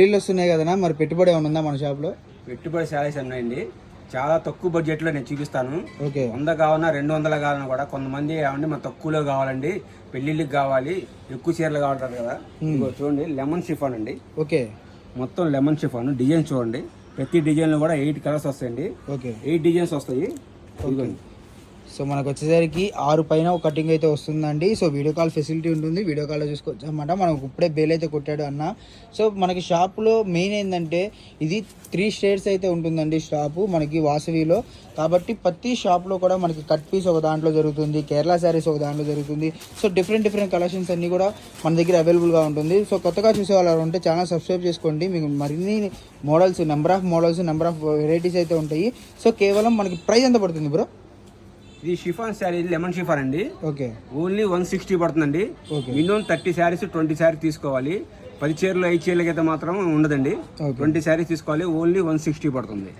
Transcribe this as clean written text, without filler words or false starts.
పెళ్ళిళ్ళు వస్తున్నాయి కదనా, మరి పెట్టుబడి ఏమైనా ఉందా మన షాప్లో? పెట్టుబడి శారీస్ ఉన్నాయండి. చాలా తక్కువ బడ్జెట్లో నేను చూపిస్తాను. ఓకే. 100 కావాలన్నా 200 కావాలన్నా కూడా కొంతమంది ఏమండి మన తక్కువలో కావాలండి, పెళ్ళిళ్ళకి కావాలి, ఎక్కువ చీరలు కావాలంటారు కదా. ఇదిగో చూడండి, లెమన్ షిఫాన్ అండి. ఓకే. మొత్తం లెమన్ షిఫాన్ డిజైన్ చూడండి. ప్రతి డిజైన్లో కూడా 8 కలర్స్ వస్తాయండి. ఓకే. 8 డిజైన్స్ వస్తాయి. ఇదిగోండి. సో మనకు వచ్చేసరికి 6 పైన ఒక కటింగ్ అయితే వస్తుందండి. సో వీడియో కాల్ ఫెసిలిటీ ఉంటుంది, వీడియో కాల్లో చూసుకోవచ్చు అన్నమాట. మనకు ఇప్పుడే బేల్ అయితే కొట్టాడు అన్న. సో మనకి షాప్లో మెయిన్ ఏంటంటే ఇది 3 స్టేట్స్ అయితే ఉంటుందండి షాపు మనకి వాసవిలో. కాబట్టి ప్రతి షాప్లో కూడా మనకి కట్ పీస్ ఒక దాంట్లో జరుగుతుంది, కేరళ శారీస్ ఒక దాంట్లో జరుగుతుంది. సో డిఫరెంట్ కలెక్షన్స్ అన్నీ కూడా మన దగ్గర అవైలబుల్గా ఉంటుంది. సో కొత్తగా చూసే వాళ్ళు ఉంటే ఛానల్ సబ్స్క్రైబ్ చేసుకోండి. మీకు మరిన్ని మోడల్స్, నెంబర్ ఆఫ్ వెరైటీస్ అయితే ఉంటాయి. సో కేవలం మనకి ప్రైస్ ఎంత పడుతుంది బ్రో? ఇది షిఫాన్ శారీ, లెమన్ షిఫాన్ అండి. ఓకే. ఓన్లీ 160 పడుతుందండి. మినిమం 30 శారీస్ 20 శారీస్ తీసుకోవాలి. 10 చీరలు 5 చీరలకి అయితే మాత్రం ఉండదండి. 20 శారీస్ తీసుకోవాలి. ఓన్లీ 160 పడుతుంది.